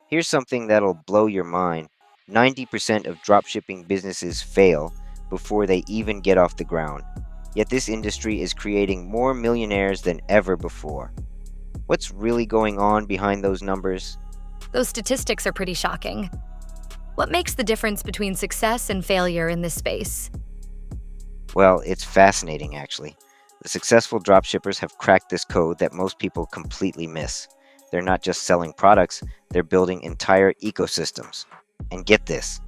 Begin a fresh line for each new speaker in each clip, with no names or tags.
Here's something that'll blow your mind. 90% of dropshipping businesses fail before they even get off the ground. Yet this industry is creating more millionaires than ever before. What's really going on behind those numbers?
Those statistics are pretty shocking. What makes the difference between success and failure in this space?
Well, it's fascinating actually. The successful dropshippers have cracked this code that most people completely miss. They're not just selling products, they're building entire ecosystems. And get this,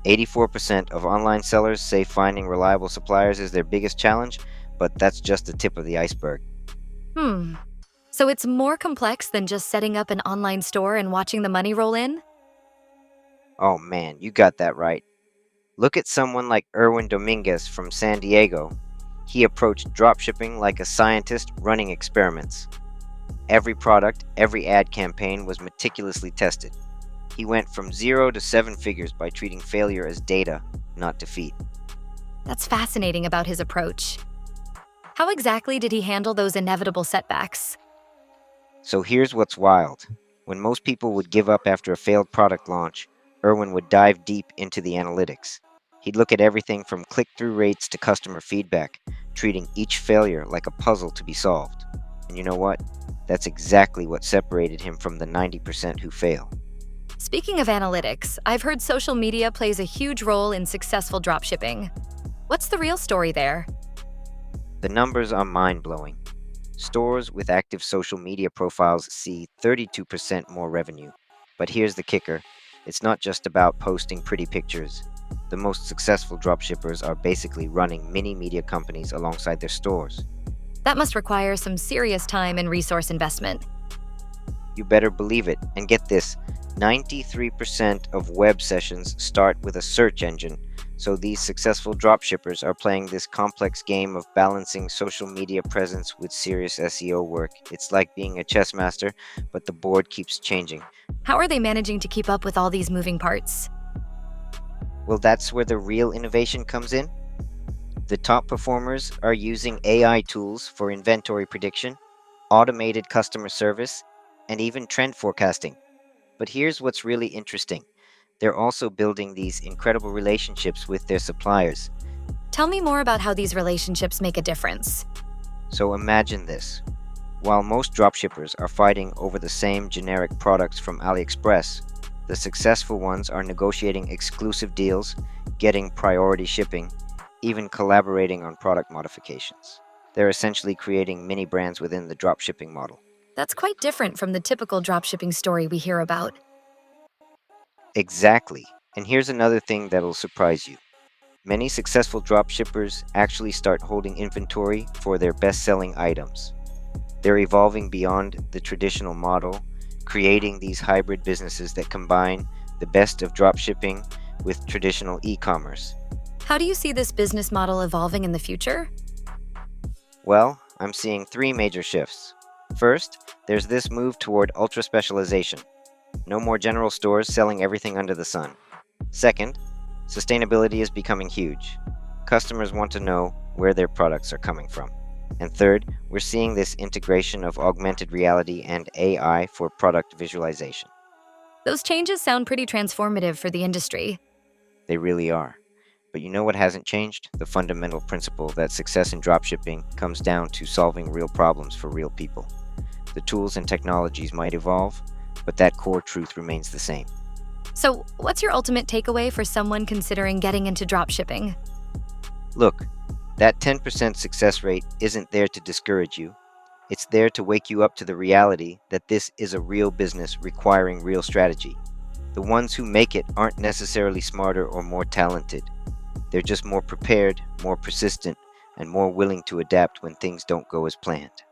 84% of online sellers say finding reliable suppliers is their biggest challenge, but that's just the tip of the iceberg.
Hmm. So it's more complex than just setting up an online store and watching the money roll in?
Oh man, you got that right. Look at someone like Erwin Dominguez from San Diego. He approached dropshipping like a scientist running experiments. Every product, every ad campaign was meticulously tested. He went from 0 to 7 figures by treating failure as data, not defeat.
That's fascinating about his approach. How exactly did he handle those inevitable setbacks?
So here's what's wild. When most people would give up after a failed product launch, Erwin would dive deep into the analytics. He'd look at everything from click through rates to customer feedback, treating each failure like a puzzle to be solved. And you know what? That's exactly what separated him from the 90% who fail.
Speaking of analytics, I've heard social media plays a huge role in successful dropshipping. What's the real story there?
The numbers are mind blowing. Stores with active social media profiles see 32% more revenue. But here's the kicker, it's not just about posting pretty pictures. The most successful dropshippers are basically running mini media companies alongside their stores.
That must require some serious time and resource investment.
You better believe it. And get this, 93% of web sessions start with a search engine. So these successful dropshippers are playing this complex game of balancing social media presence with serious SEO work. It's like being a chess master, but the board keeps changing.
How are they managing to keep up with all these moving parts?
Well, that's where the real innovation comes in. The top performers are using AI tools for inventory prediction, automated customer service, and even trend forecasting. But here's what's really interesting. They're also building these incredible relationships with their suppliers.
Tell me more about how these relationships make a difference.
So imagine this. While most dropshippers are fighting over the same generic products from AliExpress, the successful ones are negotiating exclusive deals, getting priority shipping, even collaborating on product modifications. They're essentially creating mini brands within the dropshipping model.
That's quite different from the typical dropshipping story we hear about.
Exactly. And here's another thing that'll surprise you. Many successful dropshippers actually start holding inventory for their best-selling items. They're evolving beyond the traditional model, creating these hybrid businesses that combine the best of dropshipping with traditional e-commerce.
How do you see this business model evolving in the future?
Well, I'm seeing three major shifts. First, there's this move toward ultra-specialization. No more general stores selling everything under the sun. Second, sustainability is becoming huge. Customers want to know where their products are coming from. And third, we're seeing this integration of augmented reality and AI for product visualization.
Those changes sound pretty transformative for the industry.
They really are. But you know what hasn't changed? The fundamental principle that success in dropshipping comes down to solving real problems for real people. The tools and technologies might evolve, but that core truth remains the same.
So, what's your ultimate takeaway for someone considering getting into dropshipping?
Look, that 10% success rate isn't there to discourage you. It's there to wake you up to the reality that this is a real business requiring real strategy. The ones who make it aren't necessarily smarter or more talented. They're just more prepared, more persistent, and more willing to adapt when things don't go as planned.